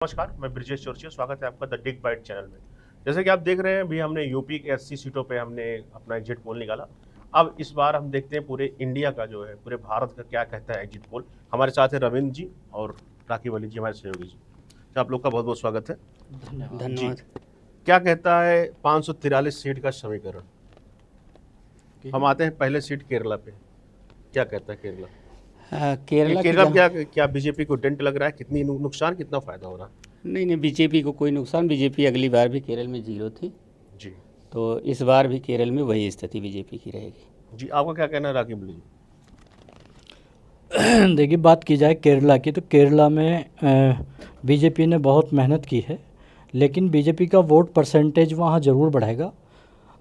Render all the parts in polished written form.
नमस्कार, मैं ब्रिजेश चौरसिया। स्वागत है आपका द डिग बाइट चैनल में। जैसे कि आप देख रहे हैं, अभी हमने यूपी के 80 सीटों पे हमने अपना एग्जिट पोल निकाला। अब इस बार हम देखते हैं पूरे इंडिया का जो है, पूरे भारत का क्या कहता है एग्जिट पोल। हमारे साथ है रविंद्र जी और राखी वली जी, हमारे सहयोगी जी। तो आप लोग का बहुत बहुत स्वागत है। धन्यवाद। क्या कहता है 543 सीट का समीकरण? हम आते हैं पहले सीट केरला पे। क्या कहता है केरला? केरला क्या बीजेपी को डेंट लग रहा है? कितनी नुकसान, कितना फायदा हो रहा है? नहीं, बीजेपी को कोई नुकसान। बीजेपी अगली बार भी केरल में 0 थी जी, तो इस बार भी केरल में वही स्थिति बीजेपी की रहेगी। जी आपका क्या कहना है राकीब जी? देखिए, बात की जाए केरला की तो केरला में बीजेपी ने बहुत मेहनत की है, लेकिन बीजेपी का वोट परसेंटेज वहाँ ज़रूर बढ़ेगा।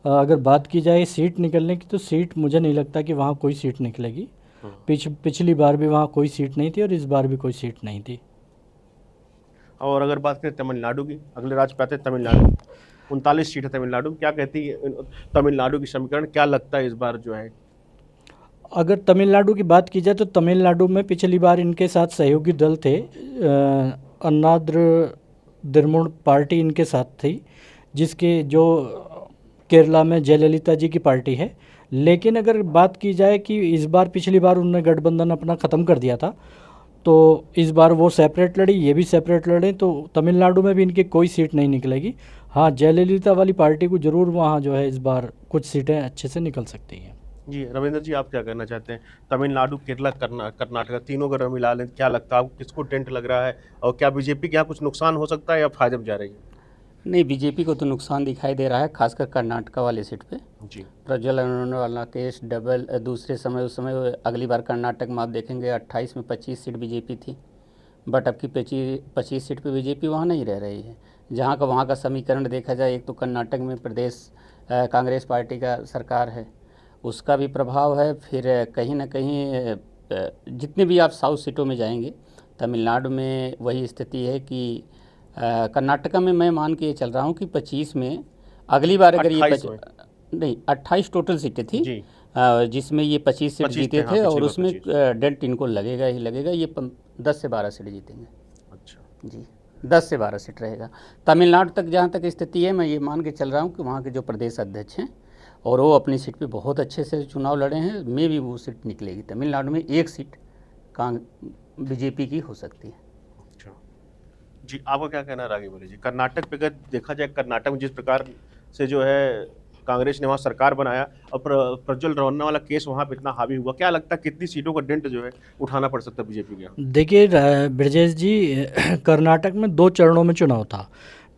अगर बात की जाए सीट निकलने की तो सीट मुझे नहीं लगता कि वहाँ कोई सीट निकलेगी। पिछली बार भी वहाँ कोई सीट नहीं थी और इस बार भी कोई सीट नहीं थी। और अगर बात करें तमिलनाडु की, अगले राज्य पे आते हैं तमिलनाडु। 39 सीट है तमिलनाडु। क्या कहती है तमिलनाडु की समीकरण? क्या लगता है इस बार जो है? अगर तमिलनाडु की बात की जाए तो तमिलनाडु में पिछली बार इनके साथ सहयोगी दल थे, अन्नाद्र द्रमुड़ पार्टी इनके साथ थी, जिसके जो केरला में जयललिता जी की पार्टी है। लेकिन अगर बात की जाए कि इस बार पिछली बार उन्होंने गठबंधन अपना ख़त्म कर दिया था, तो इस बार वो सेपरेट लड़ी, ये भी सेपरेट लड़े, तो तमिलनाडु में भी इनकी कोई सीट नहीं निकलेगी। हाँ, जयललिता वाली पार्टी को ज़रूर वहाँ जो है इस बार कुछ सीटें अच्छे से निकल सकती हैं। जी रविंद्र जी, आप क्या कहना चाहते हैं? तमिलनाडु, केरला, कर्नाटक, तीनों अगर मिला लें, क्या लगता है आपको, किसको टेंट लग रहा है? और क्या बीजेपी के यहाँ कुछ नुकसान हो सकता है या फायदे में जा रही है? नहीं, बीजेपी को तो नुकसान दिखाई दे रहा है, खासकर कर्नाटका वाले सीट पे। जी, प्रज्वल अरोड़ा वाला केस डबल दूसरे समय, उस समय अगली बार कर्नाटक में आप देखेंगे 28 में 25 सीट बीजेपी थी, बट अब की 25 सीट पे बीजेपी वहाँ नहीं रह रही है। जहाँ का वहाँ का समीकरण देखा जाए, एक तो कर्नाटक में प्रदेश कांग्रेस पार्टी का सरकार है, उसका भी प्रभाव है। फिर कहीं ना कहीं जितने भी आप साउथ सीटों में जाएंगे, तमिलनाडु में वही स्थिति है कि कर्नाटका में मैं मान के चल रहा हूँ कि 25 में अगली बार अगर ये 28 टोटल सीटें थी, जिसमें ये 25 सीट जीते थे, और उसमें डेंट इनको लगेगा ही लगेगा। ये 10 से 12 सीट जीतेंगे। अच्छा जी, 10 से 12 सीट रहेगा। तमिलनाडु तक जहाँ तक स्थिति है, मैं ये मान के चल रहा हूँ कि वहाँ के जो प्रदेश अध्यक्ष हैं और वो अपनी सीट पे बहुत अच्छे से चुनाव लड़े हैं, में भी वो सीट निकलेगी। तमिलनाडु में एक सीट बीजेपी की हो सकती है। अच्छा जी, आपका क्या कहना है राघव जी? कर्नाटक पे अगर देखा जाए, कर्नाटक में जिस प्रकार से जो है कांग्रेस ने वहाँ सरकार बनाया और प्रज्वल रौन्ना वाला केस वहाँ पे इतना हावी हुआ, क्या लगता है कितनी सीटों का डेंट जो है उठाना पड़ सकता है बीजेपी के यहाँ? देखिए ब्रजेश जी, कर्नाटक में 2 चरणों में चुनाव था।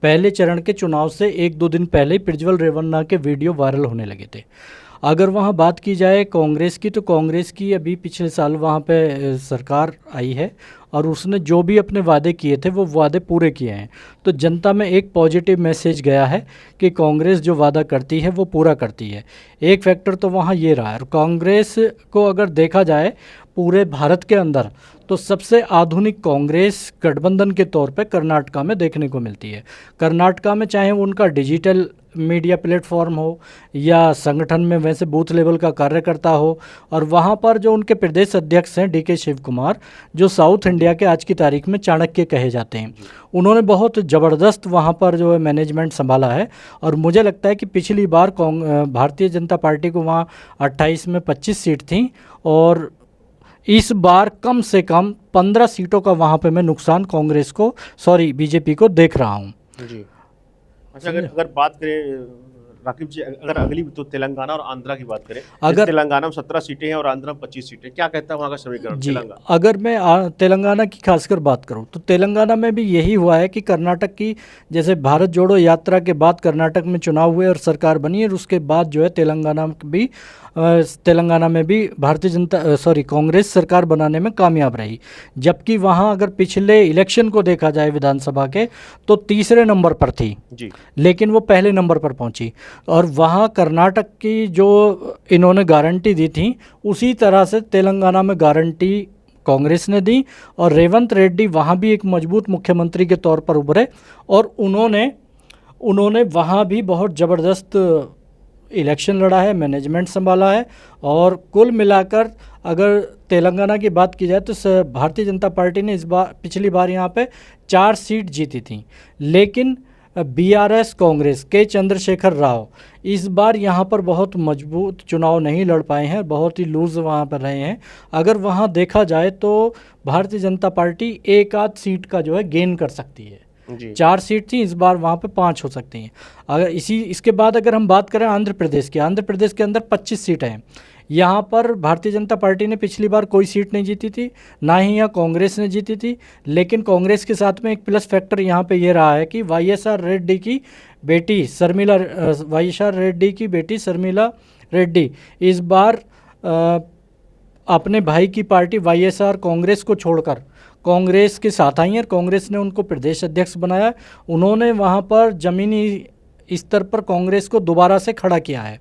पहले चरण के चुनाव से 1-2 दिन पहले ही प्रज्वल रेवन्ना के वीडियो वायरल होने लगे थे। अगर वहाँ बात की जाए कांग्रेस की, तो कांग्रेस की अभी पिछले साल वहाँ पे सरकार आई है और उसने जो भी अपने वादे किए थे वो वादे पूरे किए हैं। तो जनता में एक पॉजिटिव मैसेज गया है कि कांग्रेस जो वादा करती है वो पूरा करती है। एक फैक्टर तो वहाँ ये रहा है। और कांग्रेस को अगर देखा जाए पूरे भारत के अंदर, तो सबसे आधुनिक कांग्रेस गठबंधन के तौर पे कर्नाटका में देखने को मिलती है। कर्नाटका में चाहे उनका डिजिटल मीडिया प्लेटफॉर्म हो या संगठन में वैसे बूथ लेवल का कार्यकर्ता हो, और वहाँ पर जो उनके प्रदेश अध्यक्ष हैं DK शिव कुमार, जो साउथ इंडिया के आज की तारीख में चाणक्य कहे जाते हैं, उन्होंने बहुत ज़बरदस्त वहाँ पर जो है मैनेजमेंट संभाला है। और मुझे लगता है कि पिछली बार भारतीय जनता पार्टी को वहाँ 28 में 25 सीट थी, और इस बार कम से कम 15 सीटों का वहाँ पे मैं नुकसान बीजेपी को देख रहा हूँ। जी अच्छा, अगर बात करें राकीब जी, अगर अगली तो तेलंगाना और आंध्रा की बात करें, अगर तेलंगाना में 17 सीटें हैं और आंध्रा में 25 सीटें, क्या कहता है वहाँ का समीकरण? जी, अगर मैं तेलंगाना की खासकर बात करूँ तो तेलंगाना में भी यही हुआ है कि कर्नाटक की, जैसे भारत जोड़ो यात्रा के बाद कर्नाटक में चुनाव हुए और सरकार बनी, और उसके बाद जो है तेलंगाना में भी कांग्रेस सरकार बनाने में कामयाब रही। जबकि वहाँ अगर पिछले इलेक्शन को देखा जाए विधानसभा के, तो तीसरे नंबर पर थी जी, लेकिन वो पहले नंबर पर पहुँची। और वहाँ कर्नाटक की जो इन्होंने गारंटी दी थी, उसी तरह से तेलंगाना में गारंटी कांग्रेस ने दी, और रेवंत रेड्डी वहाँ भी एक मजबूत मुख्यमंत्री के तौर पर उभरे, और उन्होंने वहाँ भी बहुत ज़बरदस्त इलेक्शन लड़ा है, मैनेजमेंट संभाला है। और कुल मिलाकर अगर तेलंगाना की बात की जाए तो भारतीय जनता पार्टी ने इस बार पिछली बार यहाँ पे 4 सीट जीती थी, लेकिन बीआरएस कांग्रेस के चंद्रशेखर राव इस बार यहाँ पर बहुत मजबूत चुनाव नहीं लड़ पाए हैं, बहुत ही लूज वहाँ पर रहे हैं। अगर वहाँ देखा जाए तो भारतीय जनता पार्टी एक आध सीट का जो है गेन कर सकती है। 4 सीट थी, इस बार वहाँ पे 5 हो सकती हैं। अगर इसके बाद अगर हम बात करें आंध्र प्रदेश की, आंध्र प्रदेश के अंदर 25 सीटें हैं। यहाँ पर भारतीय जनता पार्टी ने पिछली बार कोई सीट नहीं जीती थी, ना ही यहाँ कांग्रेस ने जीती थी, लेकिन कांग्रेस के साथ में एक प्लस फैक्टर यहाँ पे ये रहा है कि वाईएसआर रेड्डी की बेटी शर्मिला रेड्डी इस बार अपने भाई की पार्टी वाईएसआर कांग्रेस को छोड़कर कांग्रेस के साथ आई हैं। कांग्रेस ने उनको प्रदेश अध्यक्ष बनाया। उन्होंने वहाँ पर ज़मीनी स्तर पर कांग्रेस को दोबारा से खड़ा किया है।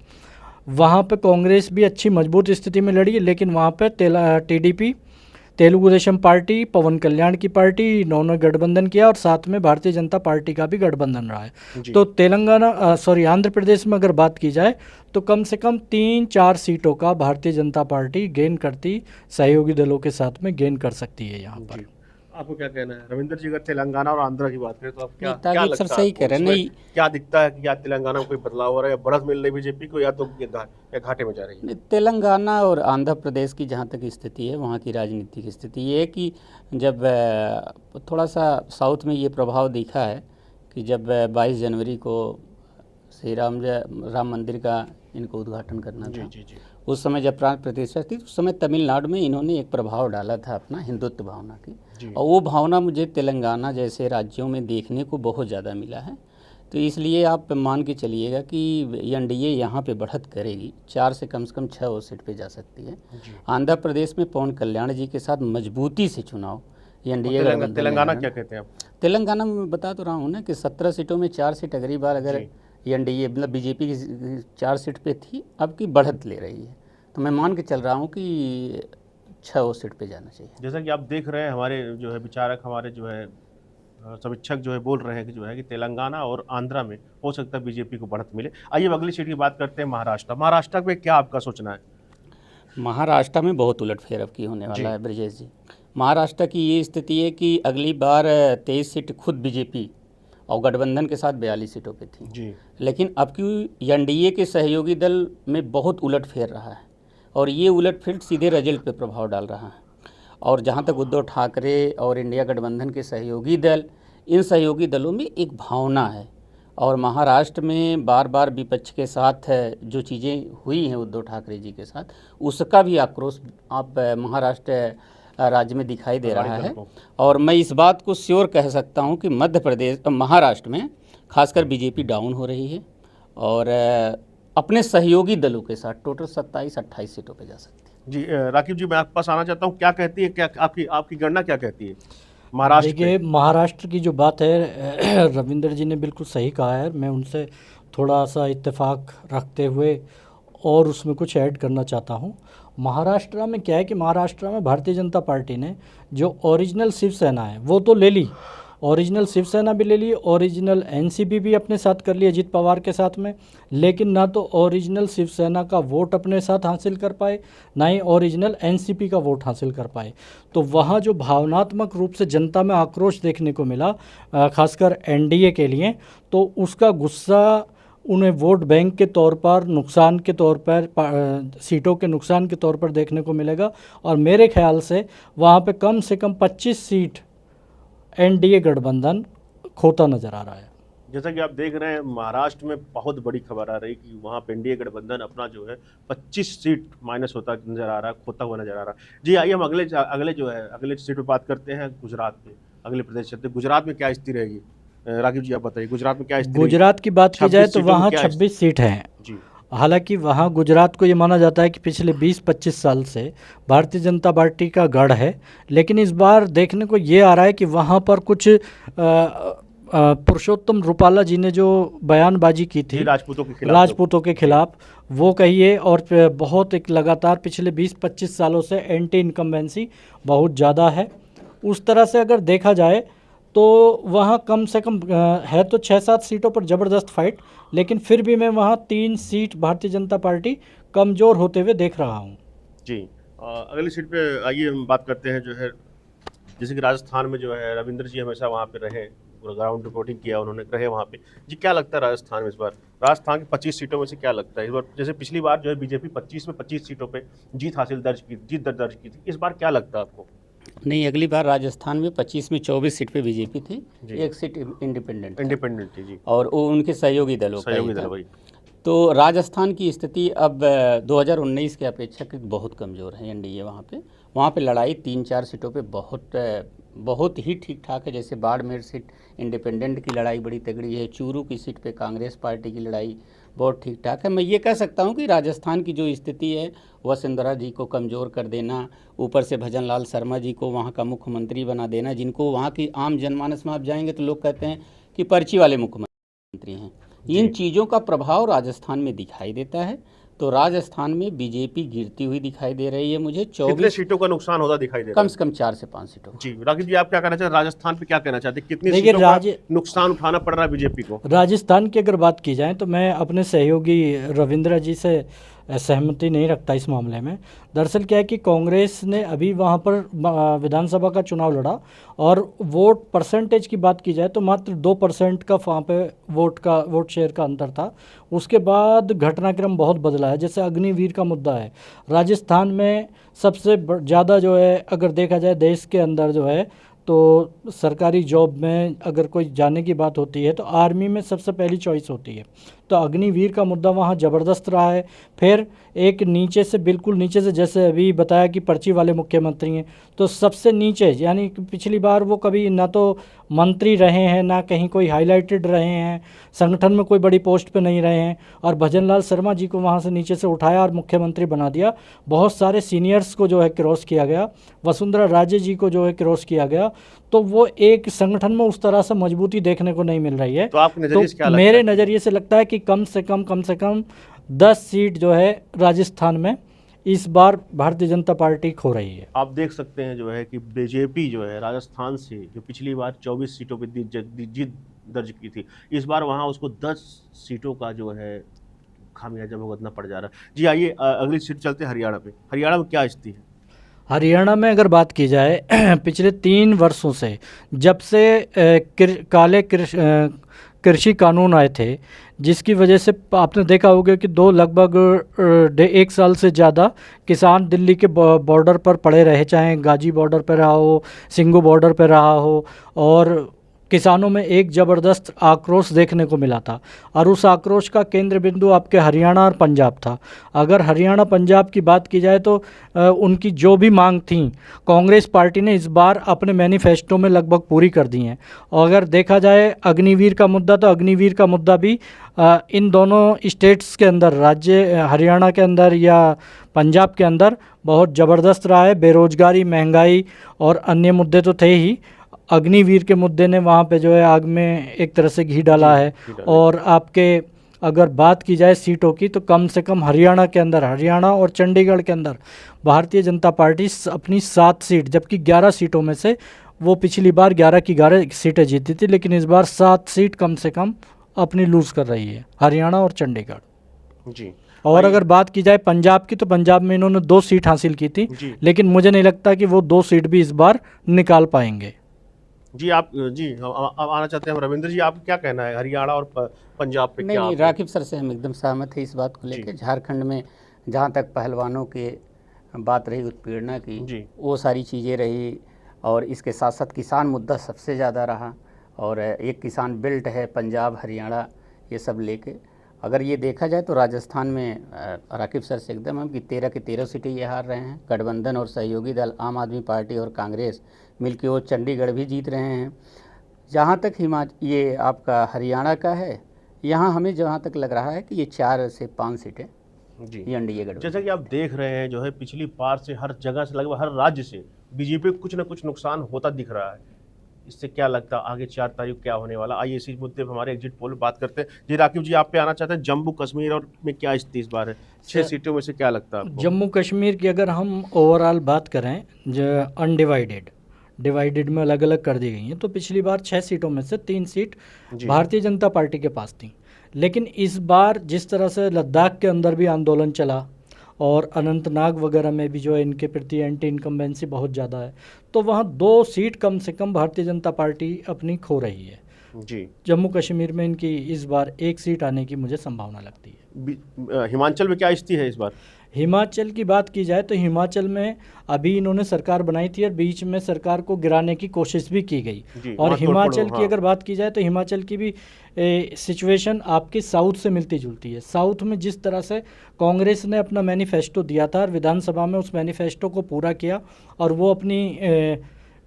वहाँ पे कांग्रेस भी अच्छी मजबूत स्थिति में लड़ी, लेकिन वहाँ पे टीडीपी, तेलुगु देशम पार्टी, पवन कल्याण की पार्टी, इन्होंने गठबंधन किया और साथ में भारतीय जनता पार्टी का भी गठबंधन रहा है। तो आंध्र प्रदेश में अगर बात की जाए तो कम से कम 3-4 सीटों का भारतीय जनता पार्टी गेन करती, सहयोगी दलों के साथ में गेन कर सकती है यहाँ पर। आपको क्या कहना है रविंद्र जी? अगर तेलंगाना और आंध्र की बात करें तो आप क्या ताकि सर सही कह रहे नहीं, क्या दिखता है कि या तेलंगाना में कोई बदलाव हो रहा है, या बढ़त मिल रही बीजेपी को, या तो ये घाटे में जा रही है? तेलंगाना और आंध्र प्रदेश की जहाँ तक स्थिति है, वहाँ की राजनीतिक स्थिति ये है कि जब थोड़ा सा साउथ में ये प्रभाव दिखा है कि जब 22 जनवरी को श्री राम मंदिर का इनको उद्घाटन करना था, उस समय जब प्राण प्रतिष्ठा थी, उस समय तमिलनाडु में इन्होंने एक प्रभाव डाला था अपना हिंदुत्व भावना की, और वो भावना मुझे तेलंगाना जैसे राज्यों में देखने को बहुत ज़्यादा मिला है। तो इसलिए आप मान के चलिएगा कि एनडीए यहाँ पे बढ़त करेगी, 4 से कम 6 सीट पे जा सकती है। आंध्र प्रदेश में पवन कल्याण जी के साथ मजबूती से चुनाव एनडीए। तेलंगाना क्या कहते हैं आप? तेलंगाना में बता तो रहा हूँ ना कि 17 सीटों में 4 सीट अगली बार अगर एनडीए मतलब बीजेपी की 4 सीट पे थी, अब की बढ़त ले रही है। तो मैं मान के चल रहा हूँ कि 6 सीट पे जाना चाहिए। जैसा कि आप देख रहे हैं, हमारे जो है विचारक, हमारे जो है समीक्षक जो है बोल रहे हैं कि जो है कि तेलंगाना और आंध्रा में हो सकता है बीजेपी को बढ़त मिले। आइए अगली सीट की बात करते हैं, महाराष्ट्र। महाराष्ट्र में क्या आपका सोचना है? महाराष्ट्र में बहुत उलटफेर अब की होने वाला है ब्रजेश जी। महाराष्ट्र की ये स्थिति है कि अगली बार 23 सीट खुद बीजेपी और गठबंधन के साथ 42 सीटों पे थी जी, लेकिन अब की एनडीए के सहयोगी दल में बहुत उलटफेर रहा है, और ये उलटफेर सीधे रिजल्ट पे प्रभाव डाल रहा है। और जहाँ तक उद्धव ठाकरे और इंडिया गठबंधन के सहयोगी दल, इन सहयोगी दलों में एक भावना है, और महाराष्ट्र में बार बार विपक्ष के साथ जो चीज़ें हुई हैं उद्धव ठाकरे जी के साथ, उसका भी आक्रोश आप महाराष्ट्र राज्य में दिखाई दे रहा है। और मैं इस बात को श्योर कह सकता हूं कि महाराष्ट्र में खासकर बीजेपी डाउन हो रही है, और अपने सहयोगी दलों के साथ टोटल 27-28 सीटों पे जा सकती है। जी राकीब जी, मैं आपके पास आना चाहता हूं, क्या कहती है, क्या आपकी गणना क्या कहती है महाराष्ट्र? देखिए, महाराष्ट्र की जो बात है रविंद्र जी ने बिल्कुल सही कहा है। मैं उनसे थोड़ा सा इत्तेफाक रखते हुए और उसमें कुछ ऐड करना चाहता हूँ। महाराष्ट्र में क्या है कि महाराष्ट्र में भारतीय जनता पार्टी ने जो ओरिजिनल शिवसेना है वो तो ले ली, ओरिजिनल शिवसेना भी ले ली, ओरिजिनल एनसीपी भी अपने साथ कर ली अजीत पवार के साथ में, लेकिन ना तो ओरिजिनल शिवसेना का वोट अपने साथ हासिल कर पाए, ना ही ओरिजिनल एनसीपी का वोट हासिल कर पाए। तो वहाँ जो भावनात्मक रूप से जनता में आक्रोश देखने को मिला, खासकर एनडीए के लिए, तो उसका गुस्सा उन्हें वोट बैंक के तौर पर, नुकसान के तौर पर, सीटों के नुकसान के तौर पर देखने को मिलेगा। और मेरे ख्याल से वहाँ पे कम से कम 25 सीट एनडीए गठबंधन खोता नज़र आ रहा है। जैसा कि आप देख रहे हैं, महाराष्ट्र में बहुत बड़ी खबर आ रही है कि वहाँ पे एनडीए गठबंधन अपना जो है 25 सीट माइनस होता नजर आ रहा है, खोता हुआ नजर आ रहा है। जी आइए हम अगले सीट पर बात करते हैं, गुजरात पे, अगले प्रदेश चलते। गुजरात में क्या स्थिति रहेगी राकीब जी, आप बताइए गुजरात में क्या स्थिति? गुजरात की बात की जाए तो वहाँ 26 सीट हैं जी। हालांकि वहाँ गुजरात को ये माना जाता है कि पिछले 20-25 साल से भारतीय जनता पार्टी का गढ़ है, लेकिन इस बार देखने को ये आ रहा है कि वहाँ पर कुछ पुरुषोत्तम रूपाला जी ने जो बयानबाजी की थी राजपूतों के खिलाफ, वो कहिए, और बहुत एक लगातार पिछले 20-25 सालों से एंटी इनकम्बेंसी बहुत ज़्यादा है। उस तरह से अगर देखा जाए तो वहाँ कम से कम है तो 6-7 सीटों पर ज़बरदस्त फाइट, लेकिन फिर भी मैं वहाँ 3 सीट भारतीय जनता पार्टी कमज़ोर होते हुए देख रहा हूँ। जी, अगली सीट पे आइए हम बात करते हैं जो है, जैसे कि राजस्थान में जो है रविंद्र जी हमेशा वहाँ पे रहे, ग्राउंड रिपोर्टिंग किया उन्होंने, रहे वहाँ पे। जी क्या लगता है राजस्थान में इस बार, राजस्थान की 25 सीटों में से क्या लगता है इस बार, जैसे पिछली बार जो है बीजेपी 25 में 25 सीटों पे जीत दर्ज की थी, इस बार क्या लगता है आपको? नहीं, अगली बार राजस्थान में 25 में 24 सीट पे बीजेपी थी, एक सीट इंडिपेंडेंट थी जी, और वो उनके सहयोगी दलों का ही था। वही। तो राजस्थान की स्थिति अब 2019 के अपेक्षाकृत बहुत कमज़ोर है एनडीए वहाँ पे लड़ाई 3-4 सीटों पे बहुत ही ठीक ठाक है। जैसे बाड़मेर सीट इंडिपेंडेंट की लड़ाई बड़ी तगड़ी है, चूरू की सीट पे कांग्रेस पार्टी की लड़ाई बहुत ठीक ठाक है। मैं ये कह सकता हूँ कि राजस्थान की जो स्थिति है वसुंधरा जी को कमज़ोर कर देना, ऊपर से भजन लाल शर्मा जी को वहाँ का मुख्यमंत्री बना देना, जिनको वहाँ की आम जनमानस में आप जाएंगे तो लोग कहते हैं कि पर्ची वाले मुख्यमंत्री हैं। इन चीज़ों का प्रभाव राजस्थान में दिखाई देता है। तो राजस्थान में बीजेपी गिरती हुई दिखाई दे रही है मुझे। 24 सीटों का नुकसान होता दिखाई दे रहा है, कम से कम 4 से 5 सीटों। जी राकेश जी, आप क्या कहना चाहते हैं, राजस्थान पे क्या कहना चाहते हैं, कितनी देखिए, सीटों का नुकसान उठाना पड़ रहा है बीजेपी को? राजस्थान की अगर बात की जाए तो मैं अपने सहयोगी रविंद्र जी से सहमति नहीं रखता इस मामले में। दरअसल क्या है कि कांग्रेस ने अभी वहाँ पर विधानसभा का चुनाव लड़ा और वोट परसेंटेज की बात की जाए तो मात्र 2% का वहाँ पे वोट शेयर का अंतर था। उसके बाद घटनाक्रम बहुत बदला है। जैसे अग्निवीर का मुद्दा है, राजस्थान में सबसे ज़्यादा जो है अगर देखा जाए देश के अंदर जो है तो सरकारी जॉब में अगर कोई जाने की बात होती है तो आर्मी में सबसे पहली चॉइस होती है। तो अग्निवीर का मुद्दा वहाँ ज़बरदस्त रहा है। फिर एक नीचे से, बिल्कुल नीचे से, जैसे अभी बताया कि पर्ची वाले मुख्यमंत्री हैं, तो सबसे नीचे यानी पिछली बार वो कभी ना तो मंत्री रहे हैं ना कहीं कोई हाईलाइटेड रहे हैं, संगठन में कोई बड़ी पोस्ट पे नहीं रहे हैं, और भजन लाल शर्मा जी को वहाँ से नीचे से उठाया और मुख्यमंत्री बना दिया। बहुत सारे सीनियर्स को जो है क्रॉस किया गया, वसुंधरा राजे जी को जो है क्रॉस किया गया। तो वो एक संगठन में उस तरह से मजबूती देखने को नहीं मिल रही है। तो आपके नजरिए से क्या लगता है? मेरे नज़रिए से लगता है कि कम से कम 10 सीट जो है राजस्थान में इस बार भारतीय जनता पार्टी खो रही है। आप देख सकते हैं जो है कि बीजेपी जो है राजस्थान से जो पिछली बार 24 सीटों पर जीत दर्ज की थी, इस बार वहां उसको 10 सीटों का जो है खामियाजा भुगतना पड़ जा रहा है। जी आइए अगली सीट चलते हैं हरियाणा पे। हरियाणा में क्या स्थिति है? हरियाणा में अगर बात की जाए पिछले 3 वर्षों से जब से काले कृषि कानून आए थे, जिसकी वजह से आपने देखा होगा कि लगभग 1 साल से ज़्यादा किसान दिल्ली के बॉर्डर पर पड़े रहे, चाहे गाजी बॉर्डर पर रहा हो, सिंगू बॉर्डर पर रहा हो, और किसानों में एक ज़बरदस्त आक्रोश देखने को मिला था। और उस आक्रोश का केंद्र बिंदु आपके हरियाणा और पंजाब था। अगर हरियाणा पंजाब की बात की जाए तो उनकी जो भी मांग थी कांग्रेस पार्टी ने इस बार अपने मैनिफेस्टो में लगभग पूरी कर दी हैं। और अगर देखा जाए अग्निवीर का मुद्दा, तो अग्निवीर का मुद्दा भी इन दोनों स्टेट्स के अंदर, राज्य हरियाणा के अंदर या पंजाब के अंदर, बहुत ज़बरदस्त रहा है। बेरोजगारी, महंगाई और अन्य मुद्दे तो थे ही, अग्निवीर के मुद्दे ने वहाँ पे जो है आग में एक तरह से घी डाला है। और आपके अगर बात की जाए सीटों की तो कम से कम हरियाणा के अंदर, हरियाणा और चंडीगढ़ के अंदर भारतीय जनता पार्टी अपनी 7 सीट, जबकि 11 सीटों में से वो पिछली बार 11 की 11 सीटें जीती थी, लेकिन इस बार 7 सीट कम से कम अपनी लूज़ कर रही है, हरियाणा और चंडीगढ़। जी। और अगर बात की जाए पंजाब की तो पंजाब में इन्होंने 2 सीट हासिल की थी, लेकिन मुझे नहीं लगता कि वो 2 सीट भी इस बार निकाल पाएंगे। जी आप अब आना चाहते हैं हम रविंद्र जी, आप क्या कहना है हरियाणा और पंजाब पे? नहीं, राकिब सर से हम एकदम सहमत है इस बात को लेकर। झारखंड में जहाँ तक पहलवानों की बात रही, उत्पीड़ना की, वो सारी चीज़ें रही, और इसके साथ साथ किसान मुद्दा सबसे ज़्यादा रहा, और एक किसान बेल्ट है पंजाब हरियाणा ये सब लेके। अगर ये देखा जाए तो राजस्थान में राकिब सर से एकदम हम कि 13 की 13 सीटें ये हार रहे हैं। गठबंधन और सहयोगी दल आम आदमी पार्टी और कांग्रेस मिलकर वो चंडीगढ़ भी जीत रहे हैं। जहाँ तक ये आपका हरियाणा का है, यहाँ हमें जहाँ तक लग रहा है कि ये 4 से 5 सीटें ये एनडीए गठबंधन। जैसा कि आप देख रहे हैं जो है पिछली बार से हर जगह से, लगभग हर राज्य से बीजेपी को कुछ ना कुछ नुकसान होता दिख रहा है। इससे क्या लगता है आगे 4 तारीख क्या होने वाला? आइए इसी मुद्दे पर हमारे एग्जिट पोल में बात करते हैं। जी राकीब जी, आप पे आना चाहते हैं, जम्मू कश्मीर और में क्या स्थिति इस बार है? 6 सीटों में से क्या लगता है आपको? जम्मू कश्मीर की अगर हम ओवरऑल बात करें, जो डिवाइडेड में अलग अलग कर दी गई हैं, तो पिछली बार 6 सीटों में से 3 सीट भारतीय जनता पार्टी के पास थी। लेकिन इस बार जिस तरह से लद्दाख के अंदर भी आंदोलन चला और अनंतनाग वगैरह में भी जो है इनके प्रति एंटी इनकम्बेंसी बहुत ज़्यादा है, तो वहाँ 2 सीट कम से कम भारतीय जनता पार्टी अपनी खो रही है। जी। जम्मू कश्मीर में इनकी इस बार 1 सीट आने की मुझे संभावना लगती है। हिमाचल में क्या स्थिति है इस बार? हिमाचल की बात की जाए तो हिमाचल में अभी इन्होंने सरकार बनाई थी और बीच में सरकार को गिराने की कोशिश भी की गई। जी, और वहाँ हिमाचल तोड़-फोड़, की अगर बात की जाए तो हिमाचल की भी सिचुएशन आपकी साउथ से मिलती जुलती है। साउथ में जिस तरह से कांग्रेस ने अपना मैनिफेस्टो दिया था और विधानसभा में उस मैनिफेस्टो को पूरा किया और वो अपनी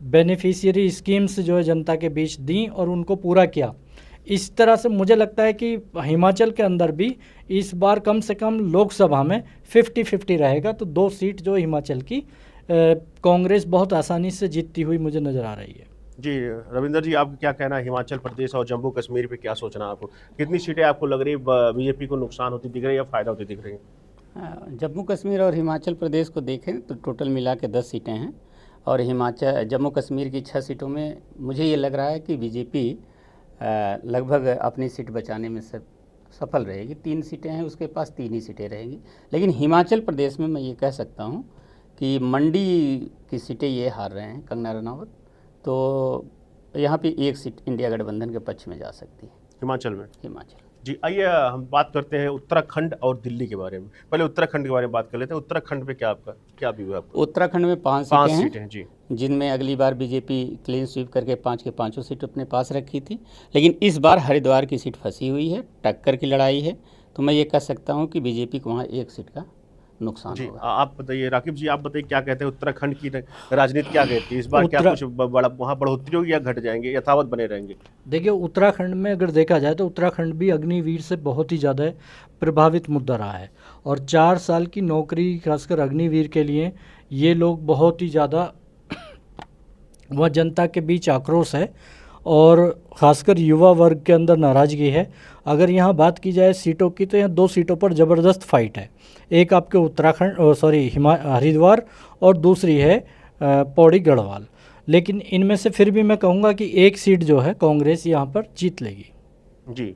बेनिफिशियरी स्कीम्स जो है जनता के बीच दी और उनको पूरा किया, इस तरह से मुझे लगता है कि हिमाचल के अंदर भी इस बार कम से कम लोकसभा में 50-50 रहेगा। तो 2 सीट जो हिमाचल की कांग्रेस बहुत आसानी से जीतती हुई मुझे नज़र आ रही है। जी रविंदर जी, आप क्या कहना है हिमाचल प्रदेश और जम्मू कश्मीर पे क्या सोचना है आपको? कितनी सीटें आपको लग रही है बीजेपी को नुकसान होती दिख रही है या फ़ायदा होती दिख रही है? जम्मू कश्मीर और हिमाचल प्रदेश को देखें तो टोटल मिला के 10 सीटें हैं और जम्मू कश्मीर की 6 सीटों में मुझे ये लग रहा है कि बीजेपी लगभग अपनी सीट बचाने में सफल रहेगी। 3 सीटें हैं उसके पास, 3 ही सीटें रहेंगी। लेकिन हिमाचल प्रदेश में मैं ये कह सकता हूँ कि मंडी की सीटें ये हार रहे हैं कंगना रनावत, तो यहाँ पे 1 सीट इंडिया गठबंधन के पक्ष में जा सकती है हिमाचल में। हिमाचल। जी, आइए हम बात करते हैं उत्तराखंड और दिल्ली के बारे में। पहले उत्तराखंड के बारे में बात कर लेते हैं। उत्तराखंड पे क्या व्यू है आपका? उत्तराखंड में 5 सीटें हैं जी, जिनमें अगली बार बीजेपी क्लीन स्वीप करके 5 के 5 सीट अपने पास रखी थी, लेकिन इस बार हरिद्वार की सीट फंसी हुई है, टक्कर की लड़ाई है। तो मैं ये कह सकता हूँ कि बीजेपी को वहाँ 1 सीट का नुकसान जी। होगा। आप बताइए राकीब जी, आप बताइए क्या कहते हैं उत्तराखंड की राजनीति क्या कहती है इस बार? क्या कुछ बड़ा वहाँ बढ़ोतरी होगी या घट जाएंगे, यथावत बने रहेंगे? देखिए, उत्तराखंड में अगर देखा जाए तो उत्तराखंड भी अग्निवीर से बहुत ही ज़्यादा प्रभावित मुद्दा रहा है और 4 साल की नौकरी खासकर अग्निवीर के लिए ये लोग बहुत ही ज़्यादा वह जनता के बीच आक्रोश है और ख़ासकर युवा वर्ग के अंदर नाराज़गी है। अगर यहाँ बात की जाए सीटों की तो यहाँ 2 सीटों पर ज़बरदस्त फाइट है। एक आपके हरिद्वार और दूसरी है पौड़ी गढ़वाल। लेकिन इनमें से फिर भी मैं कहूँगा कि 1 सीट जो है कांग्रेस यहाँ पर जीत लेगी। जी,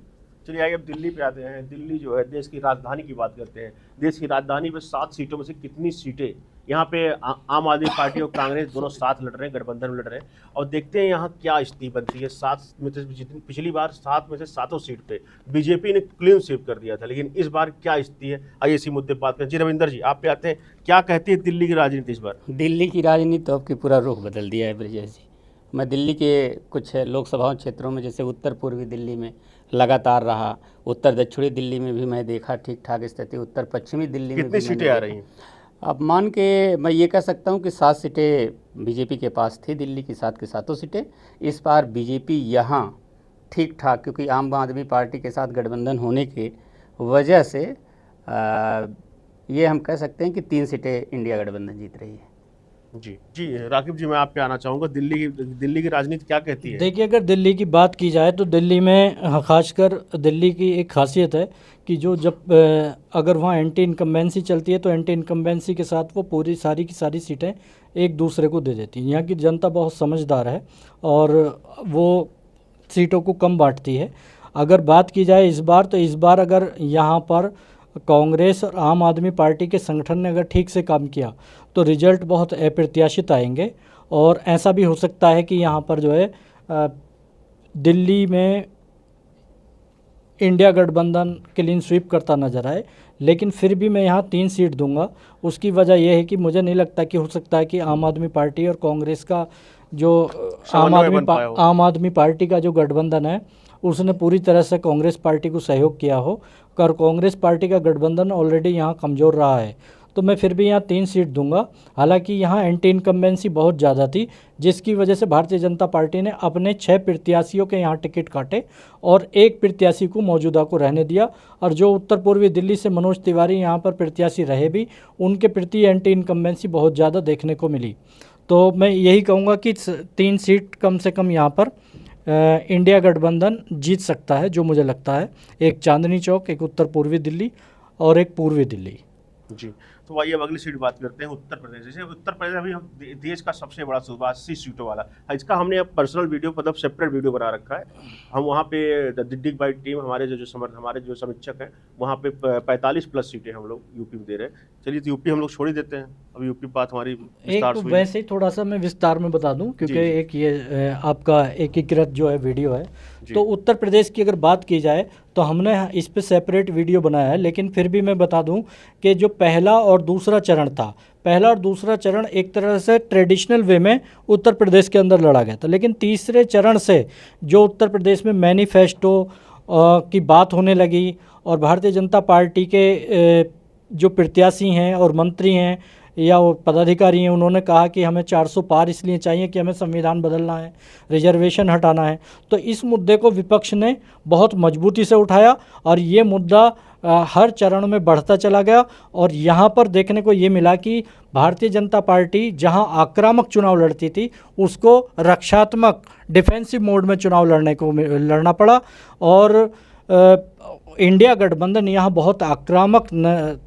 चलिए आइए अब दिल्ली पे आते हैं। दिल्ली जो है देश की राजधानी की बात करते हैं। देश की राजधानी में 7 सीटों में से कितनी सीटें यहाँ पे आम आदमी पार्टी और कांग्रेस दोनों साथ लड़ रहे हैं, गठबंधन में लड़ रहे हैं और देखते हैं यहाँ क्या स्थिति बनती है। 7 में से जितनी पिछली बार 7 में से 7 सीट पे बीजेपी ने क्लीन स्वीप कर दिया था, लेकिन इस बार क्या स्थिति है, आइए इसी मुद्दे पर बात करें। जी रविंदर जी, आप पे आते हैं, क्या कहती है दिल्ली की राजनीति इस बार? दिल्ली की राजनीति तो आपकी पूरा रुख बदल दिया है ब्रजेश जी। मैं दिल्ली के कुछ लोकसभा क्षेत्रों में, जैसे उत्तर पूर्वी दिल्ली में लगातार रहा, उत्तर दक्षिणी दिल्ली में भी मैं देखा ठीक ठाक स्थिति, उत्तर पश्चिमी दिल्ली में कितनी सीटें आ रही हैं? अब मान के मैं ये कह सकता हूँ कि 7 सीटें बीजेपी के पास थी दिल्ली की, 7 की 7 सीटें। इस बार बीजेपी यहाँ ठीक ठाक, क्योंकि आम आदमी पार्टी के साथ गठबंधन होने की वजह से ये हम कह सकते हैं कि 3 सीटें इंडिया गठबंधन जीत रही है। जी राकीब जी, मैं आप पे आना चाहूँगा। दिल्ली की राजनीति क्या कहती है? देखिए, अगर दिल्ली की बात की जाए तो दिल्ली में खासकर दिल्ली की एक खासियत है कि अगर वहाँ एंटी इनकम्बेंसी चलती है तो एंटी इनकम्बेंसी के साथ वो पूरी सारी की सारी सीटें एक दूसरे को दे देती हैं। यहाँ की जनता बहुत समझदार है और वो सीटों को कम बांटती है। अगर बात की जाए इस बार अगर यहाँ पर कांग्रेस और आम आदमी पार्टी के संगठन ने अगर ठीक से काम किया तो रिजल्ट बहुत अप्रत्याशित आएंगे और ऐसा भी हो सकता है कि यहाँ पर जो है दिल्ली में इंडिया गठबंधन क्लीन स्वीप करता नजर आए। लेकिन फिर भी मैं यहाँ 3 सीट दूंगा। उसकी वजह यह है कि मुझे नहीं लगता कि हो सकता है कि आम आदमी पार्टी और कांग्रेस का जो आम आदमी पार्टी का जो गठबंधन है उसने पूरी तरह से कांग्रेस पार्टी को सहयोग किया हो, और कांग्रेस पार्टी का गठबंधन ऑलरेडी यहाँ कमज़ोर रहा है। तो मैं फिर भी यहाँ 3 सीट दूंगा। हालांकि यहाँ एंटी इनकम्बेंसी बहुत ज़्यादा थी, जिसकी वजह से भारतीय जनता पार्टी ने अपने 6 प्रत्याशियों के यहाँ टिकट काटे और 1 प्रत्याशी को मौजूदा को रहने दिया। और जो उत्तर पूर्वी दिल्ली से मनोज तिवारी यहाँ पर प्रत्याशी रहे भी, उनके प्रति एंटी इनकम्बेंसी बहुत ज़्यादा देखने को मिली। तो मैं यही कहूँगा कि 3 सीट कम से कम यहाँ पर इंडिया गठबंधन जीत सकता है, जो मुझे लगता है। एक चांदनी चौक, एक उत्तर पूर्वी दिल्ली और एक पूर्वी दिल्ली। जी, तो आइए अब अगली सीट बात करते हैं उत्तर प्रदेश। जैसे उत्तर प्रदेश अभी हम देश का सबसे बड़ा सूबा 80 सीटों वाला, इसका हमने अब पर्सनल वीडियो मतलब सेपरेट वीडियो बना रखा है। हम वहाँ पे द दिग्विजय बाइट टीम हमारे हमारे जो समीक्षक हैं वहाँ पे 45+ सीटें हम लोग यूपी में दे रहे हैं। चलिए तो यूपी हम लोग छोड़ ही देते हैं, अब यूपी बात हमारी विस्तार से एक हुई। वैसे ही थोड़ा सा मैं विस्तार में बता दूं, क्योंकि जी, जी। एक ये आपका एकीकृत जो है वीडियो है, जी। तो उत्तर प्रदेश की अगर बात की जाए तो हमने इस पे सेपरेट वीडियो बनाया है। लेकिन फिर भी मैं बता दूं कि जो पहला और दूसरा चरण था, पहला और दूसरा चरण एक तरह से ट्रेडिशनल वे में उत्तर प्रदेश के अंदर लड़ा गया था। लेकिन तीसरे चरण से जो उत्तर प्रदेश में मैनिफेस्टो की बात होने लगी और भारतीय जनता पार्टी के जो प्रत्याशी हैं और मंत्री हैं या वो पदाधिकारी हैं, उन्होंने कहा कि हमें 400 पार इसलिए चाहिए कि हमें संविधान बदलना है, रिजर्वेशन हटाना है। तो इस मुद्दे को विपक्ष ने बहुत मजबूती से उठाया और ये मुद्दा हर चरण में बढ़ता चला गया। और यहाँ पर देखने को ये मिला कि भारतीय जनता पार्टी जहाँ आक्रामक चुनाव लड़ती थी, उसको रक्षात्मक डिफेंसिव मोड में चुनाव लड़ना पड़ा। और इंडिया गठबंधन यहाँ बहुत आक्रामक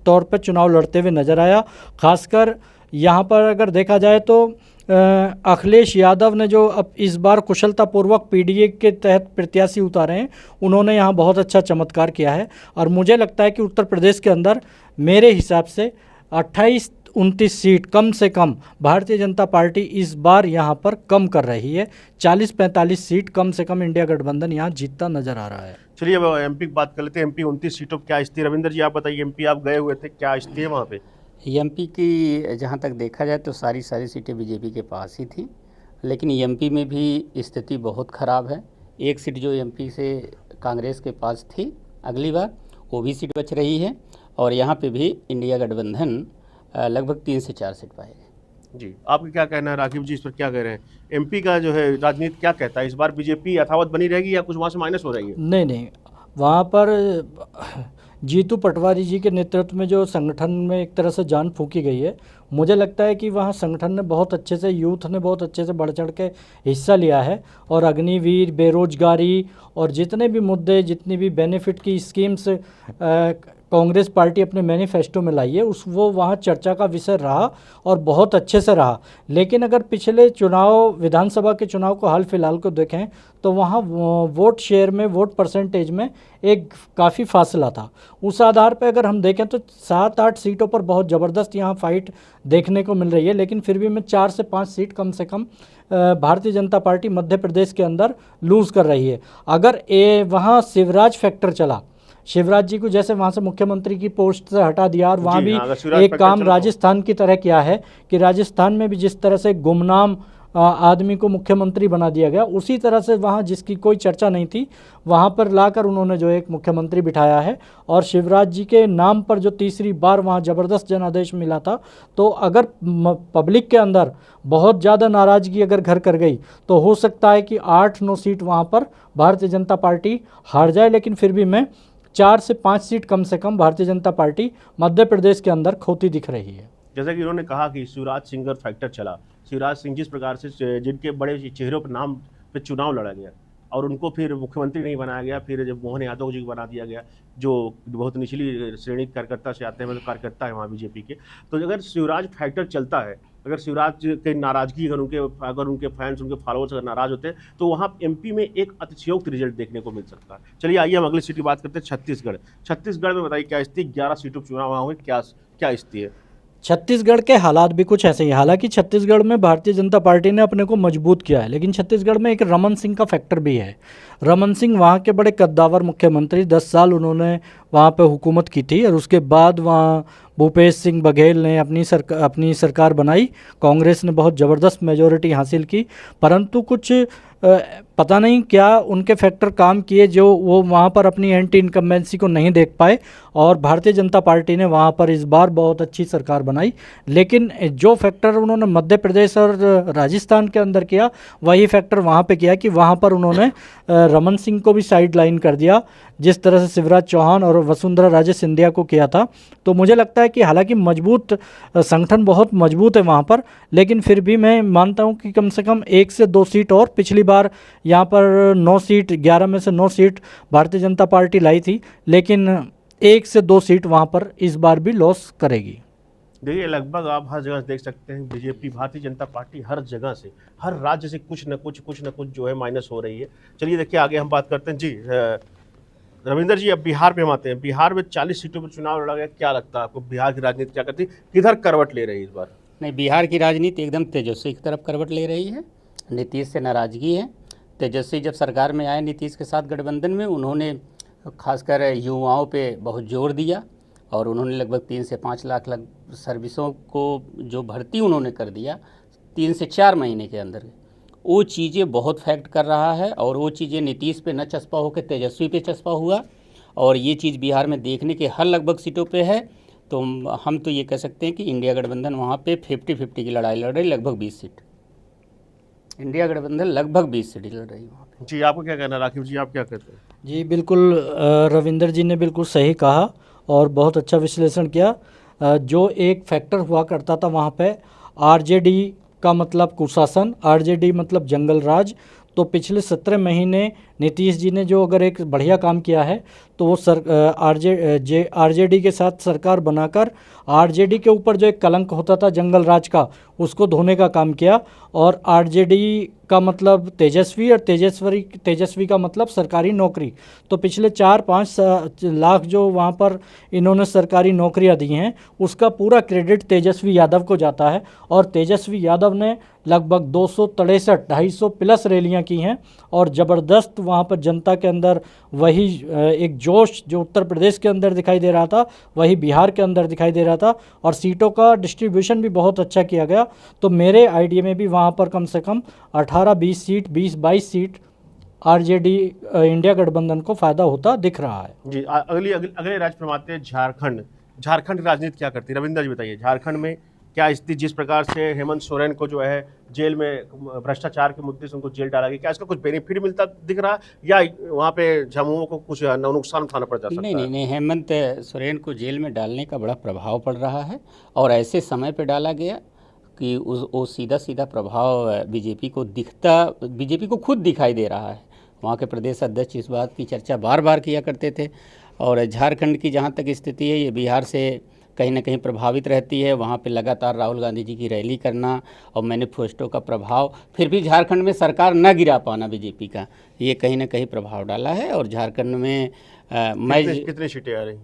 तौर पर चुनाव लड़ते हुए नज़र आया। खासकर यहाँ पर अगर देखा जाए तो अखिलेश यादव ने जो अब इस बार कुशलतापूर्वक पीडीए के तहत प्रत्याशी उतारे हैं, उन्होंने यहाँ बहुत अच्छा चमत्कार किया है। और मुझे लगता है कि उत्तर प्रदेश के अंदर मेरे हिसाब से 28-29 सीट कम से कम भारतीय जनता पार्टी इस बार यहाँ पर कम कर रही है। 40-45 सीट कम से कम इंडिया गठबंधन यहाँ जीतता नजर आ रहा है। चलिए अब एमपी की बात कर लेते हैं। एमपी 29 सीटों पर क्या स्थिति, रविंद्र जी आप बताइए, एमपी आप गए हुए थे, क्या स्थिति है वहाँ पे? एमपी की जहाँ तक देखा जाए तो सारी सीटें बीजेपी के पास ही थी, लेकिन एमपी में भी स्थिति बहुत ख़राब है। एक सीट जो एमपी से कांग्रेस के पास थी अगली बार, वो भी सीट बच रही है। और यहाँ पे भी इंडिया गठबंधन लगभग 3 से 4 सीट पाएगी। जी, आपका क्या कहना है राघव जी, इस पर क्या कह रहे हैं? एमपी का जो है राजनीति क्या कहता है, इस बार बीजेपी यथावत बनी रहेगी या कुछ वहाँ से माइनस हो रही है? नहीं, वहाँ पर जीतू पटवारी जी के नेतृत्व में जो संगठन में एक तरह से जान फूंकी गई है, मुझे लगता है कि वहाँ संगठन ने बहुत अच्छे से, यूथ ने बहुत अच्छे से बढ़ चढ़ के हिस्सा लिया है। और अग्निवीर, बेरोजगारी और जितने भी मुद्दे, जितनी भी बेनिफिट की स्कीम्स कांग्रेस पार्टी अपने मैनिफेस्टो में लाई है, वो वहाँ चर्चा का विषय रहा और बहुत अच्छे से रहा। लेकिन अगर पिछले चुनाव, विधानसभा के चुनाव को हाल फिलहाल को देखें तो वहाँ वोट शेयर में, वोट परसेंटेज में एक काफ़ी फासला था। उस आधार पर अगर हम देखें तो 7-8 सीटों पर बहुत ज़बरदस्त यहाँ फाइट देखने को मिल रही है। लेकिन फिर भी मैं 4 से 5 सीट कम से कम भारतीय जनता पार्टी मध्य प्रदेश के अंदर लूज़ कर रही है। अगर वहाँ शिवराज फैक्टर चला, शिवराज जी को जैसे वहाँ से मुख्यमंत्री की पोस्ट से हटा दिया और वहाँ भी एक काम राजस्थान की तरह किया है कि राजस्थान में भी जिस तरह से गुमनाम आदमी को मुख्यमंत्री बना दिया गया, उसी तरह से वहाँ जिसकी कोई चर्चा नहीं थी, वहाँ पर लाकर उन्होंने जो एक मुख्यमंत्री बिठाया है। और शिवराज जी के नाम पर जो तीसरी बार वहाँ ज़बरदस्त जनादेश मिला था, तो अगर पब्लिक के अंदर बहुत ज़्यादा नाराज़गी अगर घर कर गई तो हो सकता है कि 8-9 सीट वहाँ पर भारतीय जनता पार्टी हार जाए। लेकिन फिर भी मैं 4 से 5 सीट कम से कम भारतीय जनता पार्टी मध्य प्रदेश के अंदर खोती दिख रही है। जैसा कि उन्होंने कहा कि शिवराज सिंह फैक्टर चला, शिवराज सिंह जिस प्रकार से जिनके बड़े चेहरों पर नाम पे चुनाव लड़ा गया और उनको फिर मुख्यमंत्री नहीं बनाया गया, फिर जब मोहन यादव जी को बना दिया गया जो बहुत निचली श्रेणी कार्यकर्ता से आते हैं, मतलब कार्यकर्ता है वहाँ बीजेपी के, तो अगर शिवराज फैक्टर चलता है, अगर शिवराज की नाराजगी, अगर उनके फैंस, उनके फॉलोअर्स अगर नाराज होते हैं तो वहाँ एमपी में एक अतिशयोक्त रिजल्ट देखने को मिल सकता है। चलिए आइए हम अगली सीट की बात करते हैं, छत्तीसगढ़। छत्तीसगढ़ में बताइए क्या स्थिति, 11 सीटों चुनाव हुए, क्या स्थिति है? छत्तीसगढ़ के हालात भी कुछ ऐसे ही। हालांकि छत्तीसगढ़ में भारतीय जनता पार्टी ने अपने को मजबूत किया है, लेकिन छत्तीसगढ़ में एक रमन सिंह का फैक्टर भी है। रमन सिंह वहाँ के बड़े कद्दावर मुख्यमंत्री, 10 साल उन्होंने वहाँ पे हुकूमत की थी और उसके बाद वहाँ भूपेश सिंह बघेल ने अपनी सरकार बनाई। कांग्रेस ने बहुत ज़बरदस्त मेजॉरिटी हासिल की, परंतु कुछ पता नहीं क्या उनके फैक्टर काम किए जो वो वहाँ पर अपनी एंटी इनकम्बेंसी को नहीं देख पाए और भारतीय जनता पार्टी ने वहाँ पर इस बार बहुत अच्छी सरकार बनाई। लेकिन जो फैक्टर उन्होंने मध्य प्रदेश और राजस्थान के अंदर किया, वही फैक्टर वहाँ पे किया कि वहाँ पर उन्होंने रमन सिंह को भी साइड लाइन कर दिया, जिस तरह से शिवराज चौहान और वसुंधरा राजे सिंधिया को किया था। तो मुझे लगता है कि हालांकि मजबूत संगठन बहुत मजबूत है वहाँ पर, लेकिन फिर भी मैं मानता हूँ कि कम से कम 1 से 2 सीट और, पिछली बार यहाँ पर 9 सीट, 11 में से 9 सीट भारतीय जनता पार्टी लाई थी, लेकिन 1 से 2 सीट वहाँ पर इस बार भी लॉस करेगी। देखिए लगभग आप हर जगह देख सकते हैं बीजेपी भारतीय जनता पार्टी हर जगह से हर राज्य से कुछ न कुछ जो है माइनस हो रही है। चलिए देखिए आगे हम बात करते हैं जी। रविंदर जी, अब बिहार में हम आते हैं। बिहार में 40 सीटों पर चुनाव लड़ा गया, क्या लगता है आपको बिहार की राजनीति क्या करती है, किधर करवट ले रही है इस बार? नहीं, बिहार की राजनीति एकदम तेजस्वी की तरफ करवट ले रही है। नीतीश से नाराज़गी है। तेजस्वी जब सरकार में आए नीतीश के साथ गठबंधन में, उन्होंने खासकर युवाओं पे बहुत जोर दिया और उन्होंने लगभग 3 से 5 लाख सर्विसों को जो भर्ती उन्होंने कर दिया 3 से 4 महीने के अंदर, वो चीज़ें बहुत फैक्ट कर रहा है। और वो चीज़ें नीतीश पे न चस्पा होकर तेजस्वी पे चस्पा हुआ और ये चीज़ बिहार में देखने के हर लगभग सीटों पे है। तो हम तो ये कह सकते हैं कि इंडिया गठबंधन वहाँ पे 50-50 की लड़ाई लड़ रही, लगभग 20 सीट। इंडिया गठबंधन लगभग 20 सीट लड़ रही है वहाँ पे। जी, आपको क्या कहना है राकीब जी, आप क्या कहते हैं? जी बिल्कुल, रविंदर जी ने बिल्कुल सही कहा और बहुत अच्छा विश्लेषण किया। जो एक फैक्टर हुआ करता था वहाँ पे, आरजेडी का मतलब कुशासन, आरजेडी मतलब जंगल राज। तो पिछले 17 महीने नीतीश जी ने जो अगर एक बढ़िया काम किया है तो वो आरजेडी के साथ सरकार बनाकर आरजेडी के ऊपर जो एक कलंक होता था जंगल राज का, उसको धोने का काम किया। और आरजेडी का मतलब तेजस्वी और तेजस्वी का मतलब सरकारी नौकरी। तो पिछले 4-5 लाख जो वहाँ पर इन्होंने सरकारी नौकरियाँ दी हैं, उसका पूरा क्रेडिट तेजस्वी यादव को जाता है। और तेजस्वी यादव ने लगभग 263-250 प्लस रैलियाँ की हैं और ज़बरदस्त वहाँ पर जनता के अंदर वही एक जोश जो उत्तर प्रदेश के अंदर दिखाई दे रहा था, वही बिहार के अंदर दिखाई दे रहा था। और सीटों का डिस्ट्रीब्यूशन भी बहुत अच्छा किया गया। तो मेरे आइडिया में भी वहाँ पर कम से कम 18-20 सीट, 20-22 सीट आरजेडी इंडिया गठबंधन को फ़ायदा होता दिख रहा है। जी, अगले राज्य पर आते हैं झारखंड। झारखंड की राजनीति क्या करती है, रविंदर जी बताइए। झारखंड में क्या स्थिति, जिस प्रकार से हेमंत सोरेन को जो है जेल में भ्रष्टाचार के मुद्दे से उनको जेल डाला गया, क्या इसका कुछ बेनिफिट मिलता दिख रहा है या वहाँ पे झामुमो को कुछ नुकसान उठाना पड़ जा सकता है? नहीं, हेमंत सोरेन को जेल में डालने का बड़ा प्रभाव पड़ रहा है और ऐसे समय पे डाला गया कि वो सीधा प्रभाव बीजेपी को खुद दिखाई दे रहा है। वहाँ के प्रदेश अध्यक्ष इस बात की चर्चा बार बार किया करते थे। और झारखंड की जहाँ तक स्थिति है, ये बिहार से कहीं ना कहीं प्रभावित रहती है। वहाँ पे लगातार राहुल गांधी जी की रैली करना और मैनिफेस्टो का प्रभाव, फिर भी झारखंड में सरकार न गिरा पाना बीजेपी का, ये कहीं ना कहीं प्रभाव डाला है। और झारखंड में कितनी सीटें आ रही,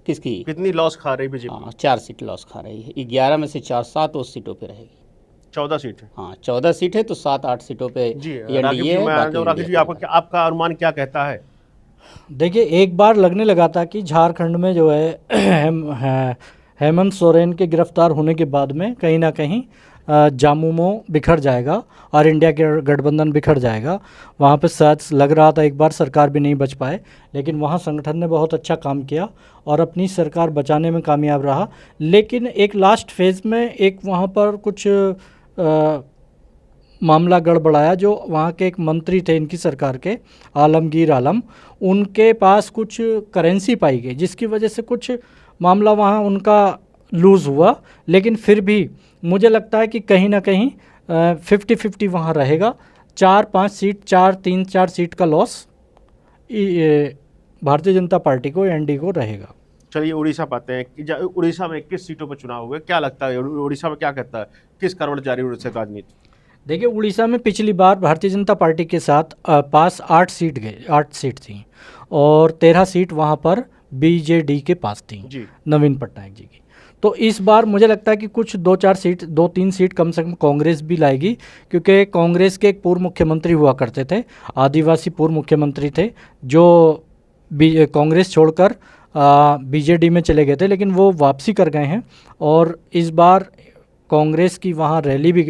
किसकी कितनी लॉस खा रही बीजेपी? हाँ, 4 सीट लॉस खा रही है। 11 में से 4-7 उस सीटों पे रहेगी। 14 सीट है। हाँ, 14 सीट है तो 7-8 सीटों पे जी। एनडीए है। राकेश जी, आपका अनुमान क्या कहता है? देखिए, एक बार लगने लगा था कि झारखंड में जो है हेमंत सोरेन के गिरफ्तार होने के बाद में कहीं ना कहीं झामुमो बिखर जाएगा और इंडिया के गठबंधन बिखर जाएगा। वहाँ पे शायद लग रहा था एक बार सरकार भी नहीं बच पाए, लेकिन वहाँ संगठन ने बहुत अच्छा काम किया और अपनी सरकार बचाने में कामयाब रहा। लेकिन एक लास्ट फेज़ में एक वहाँ पर कुछ मामला गड़बड़ाया। जो वहाँ के एक मंत्री थे इनकी सरकार के, आलमगीर आलम, उनके पास कुछ करेंसी पाई गई, जिसकी वजह से कुछ मामला वहाँ उनका लूज़ हुआ। लेकिन फिर भी मुझे लगता है कि कहीं ना कहीं 50-50 वहाँ रहेगा। 4-5 सीट, 3-4 सीट का लॉस भारतीय जनता पार्टी को, एनडीए को रहेगा। चलिए उड़ीसा पाते हैं कि उड़ीसा में किस सीटों पर चुनाव हुए, क्या लगता है उड़ीसा में क्या कहता है, किस करवट जारी उड़ीसा की राजनीति? देखिए, उड़ीसा में पिछली बार भारतीय जनता पार्टी के साथ पास 8 सीट थी और 13 सीट वहाँ पर बीजेडी के पास थी जी, नवीन पटनायक जी की। तो इस बार मुझे लगता है कि कुछ 2-3 सीट कम से कम कांग्रेस भी लाएगी, क्योंकि कांग्रेस के एक पूर्व मुख्यमंत्री हुआ करते थे, आदिवासी पूर्व मुख्यमंत्री थे, जो कांग्रेस छोड़कर बीजेडी में चले गए थे, लेकिन वो वापसी कर गए हैं। और इस बार कांग्रेस की वहाँ रैली भी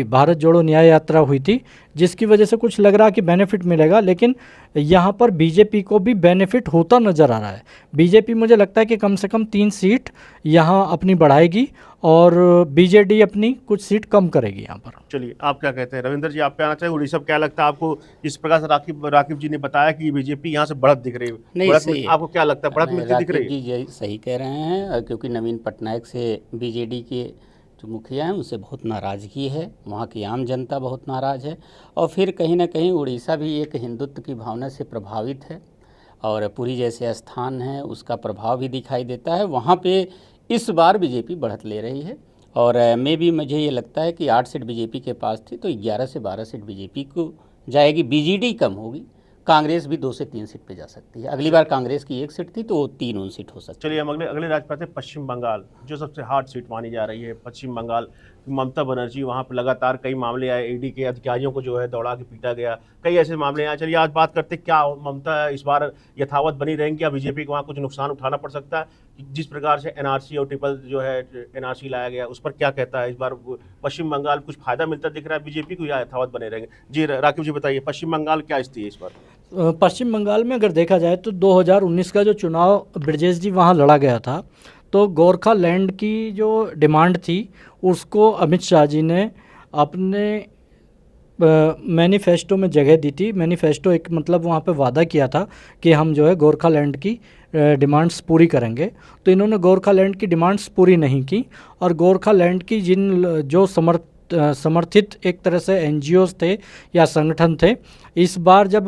भारत जोड़ो न्याय यात्रा हुई थी, जिसकी वजह से कुछ लग रहा कि बेनिफिट मिलेगा। लेकिन यहाँ पर बीजेपी को भी बेनिफिट होता नज़र आ रहा है। बीजेपी मुझे लगता है कि कम से कम 3 सीट यहाँ अपनी बढ़ाएगी और बीजेडी अपनी कुछ सीट कम करेगी यहाँ पर। चलिए, आप क्या कहते हैं रविंदर जी, आप क्या आना चाहिए उड़ीसा? क्या लगता है आपको, इस प्रकार से राकीब जी ने बताया कि बीजेपी यहाँ से बढ़त दिख रही है, नहीं आपको क्या लगता है, बढ़त मिलती दिख रही है? जी सही कह रहे हैं, क्योंकि नवीन पटनायक से बीजेडी के जो मुखिया हैं उनसे बहुत नाराज़गी है, वहाँ की आम जनता बहुत नाराज़ है। और फिर कहीं ना कहीं उड़ीसा भी एक हिंदुत्व की भावना से प्रभावित है और पुरी जैसे स्थान है उसका प्रभाव भी दिखाई देता है। वहाँ पे इस बार बीजेपी बढ़त ले रही है और में भी मुझे ये लगता है कि 8 सीट बीजेपी के पास थी तो 11 से 12 सीट बीजेपी को जाएगी। बीजेडी कम होगी, कांग्रेस भी 2 से 3 सीट पे जा सकती है। अगली बार कांग्रेस की 1 सीट थी तो वो 3 सीट हो सकती है। चलिए हम अगले अगले राज्य पे आते हैं, पश्चिम बंगाल, जो सबसे हार्ड सीट मानी जा रही है। पश्चिम बंगाल, ममता बनर्जी, वहाँ पर लगातार कई मामले आए, ईडी के अधिकारियों को जो है दौड़ा के पीटा गया, कई ऐसे मामले आए। चलिए आज बात करते हैं, क्या ममता इस बार यथावत बनी रहेंगी, क्या बीजेपी को वहाँ कुछ नुकसान उठाना पड़ सकता है? जिस प्रकार से एनआरसी और ट्रिपल जो है एनआरसी लाया गया, उस पर क्या कहता है? इस बार पश्चिम बंगाल कुछ फायदा मिलता दिख रहा है बीजेपी को या यथावत बने रहेंगे? जी राकीब जी बताइए, पश्चिम बंगाल क्या स्थिति है इस बार? पश्चिम बंगाल में अगर देखा जाए तो 2019 का जो चुनाव ब्रजेश जी वहाँ लड़ा गया था, तो गोरखा लैंड की जो डिमांड थी उसको अमित शाह जी ने अपने मैनिफेस्टो में जगह दी थी। मैनिफेस्टो एक मतलब वहाँ पे वादा किया था कि हम जो है गोरखा लैंड की डिमांड्स पूरी करेंगे। तो इन्होंने गोरखा लैंड की डिमांड्स पूरी नहीं की और गोरखा लैंड की जो समर्थित एक तरह से एनजीओज थे या संगठन थे, इस बार जब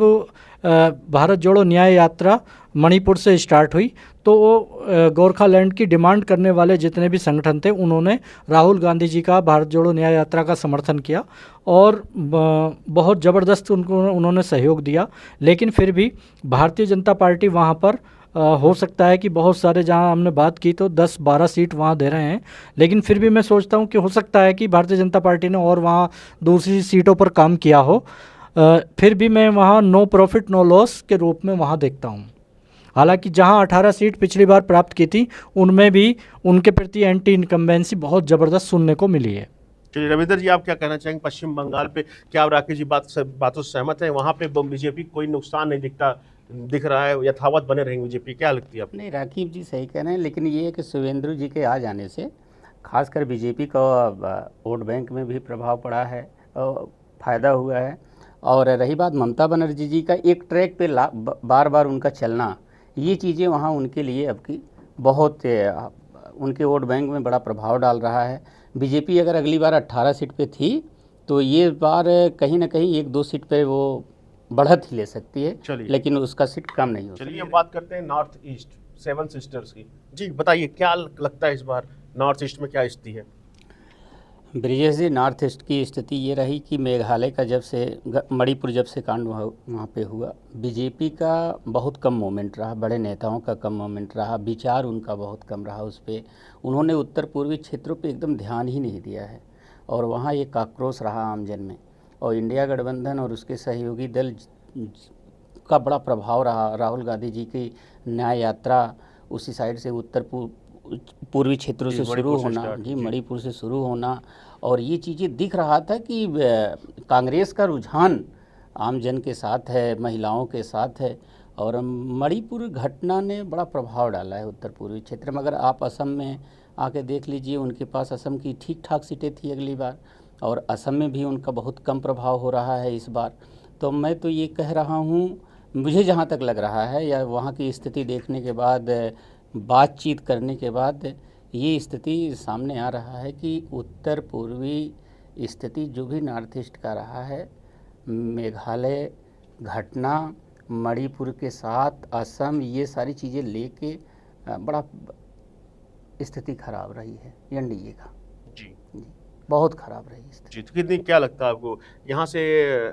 भारत जोड़ो न्याय यात्रा मणिपुर से स्टार्ट हुई तो वो गोरखा लैंड की डिमांड करने वाले जितने भी संगठन थे उन्होंने राहुल गांधी जी का भारत जोड़ो न्याय यात्रा का समर्थन किया और बहुत ज़बरदस्त उन्होंने सहयोग दिया। लेकिन फिर भी भारतीय जनता पार्टी वहाँ पर हो सकता है कि बहुत सारे, जहाँ हमने बात की तो 10-12 सीट वहाँ दे रहे हैं, लेकिन फिर भी मैं सोचता हूँ कि हो सकता है कि भारतीय जनता पार्टी ने और वहाँ दूसरी सीटों पर काम किया हो। फिर भी मैं वहाँ नो प्रॉफिट नो लॉस के रूप में वहाँ देखता हूँ। हालांकि जहाँ 18 सीट पिछली बार प्राप्त की थी उनमें भी उनके प्रति एंटी इनकम्बेंसी बहुत ज़बरदस्त सुनने को मिली है। चलिए रविंदर जी, आप क्या कहना चाहेंगे पश्चिम बंगाल पे? क्या आप राकेश जी बातों से सहमत हैं? वहाँ पे बीजेपी कोई नुकसान नहीं दिख रहा है, यथावत बने रहेंगे बीजेपी, क्या लगती है आपको? नहीं, राकीब जी सही कह रहे हैं, लेकिन ये है कि शुभेंदु जी के आ जाने से खासकर बीजेपी का वोट बैंक में भी प्रभाव पड़ा है और फ़ायदा हुआ है। और रही बात ममता बनर्जी जी का, एक ट्रैक पे बार बार उनका चलना, ये चीज़ें वहाँ उनके लिए अब की बहुत उनके वोट बैंक में बड़ा प्रभाव डाल रहा है। बीजेपी अगर अगली बार 18 सीट पे थी तो ये बार कहीं ना कहीं 1-2 सीट पे वो बढ़त ही ले सकती है, लेकिन उसका सीट कम नहीं हो। चलिए हम बात करते हैं नॉर्थ ईस्ट 7 सिस्टर्स की। जी बताइए, क्या लगता है इस बार नॉर्थ ईस्ट में क्या स्थिति है? ब्रिजेश जी, नॉर्थ ईस्ट की स्थिति ये रही कि मेघालय का जब से मणिपुर जब से कांड वहाँ पे हुआ, बीजेपी का बहुत कम मोमेंट रहा, बड़े नेताओं का कम मोमेंट रहा, विचार उनका बहुत कम रहा उस पर। उन्होंने उत्तर पूर्वी क्षेत्रों पे एकदम ध्यान ही नहीं दिया है और वहाँ एक आक्रोश रहा आमजन में। और इंडिया गठबंधन और उसके सहयोगी दल का बड़ा प्रभाव रहा। राहुल गांधी जी की न्याय यात्रा उसी साइड से उत्तर पूर्वी क्षेत्रों से शुरू होना, जी मणिपुर से शुरू होना, और ये चीज़ें दिख रहा था कि कांग्रेस का रुझान आम जन के साथ है, महिलाओं के साथ है। और मणिपुर घटना ने बड़ा प्रभाव डाला है उत्तर पूर्वी क्षेत्र में। अगर आप असम में आके देख लीजिए, उनके पास असम की ठीक ठाक सीटें थी अगली बार, और असम में भी उनका बहुत कम प्रभाव हो रहा है इस बार। तो मैं तो ये कह रहा हूँ, मुझे जहाँ तक लग रहा है या वहाँ की स्थिति देखने के बाद, बातचीत करने के बाद ये स्थिति सामने आ रहा है कि उत्तर पूर्वी स्थिति जो भी नॉर्थ ईस्ट का रहा है, मेघालय घटना, मणिपुर के साथ असम, ये सारी चीज़ें लेके बड़ा स्थिति खराब रही है एनडीए का। जी बहुत खराब रही स्थिति। जी, तो कितनी, क्या लगता है आपको यहाँ से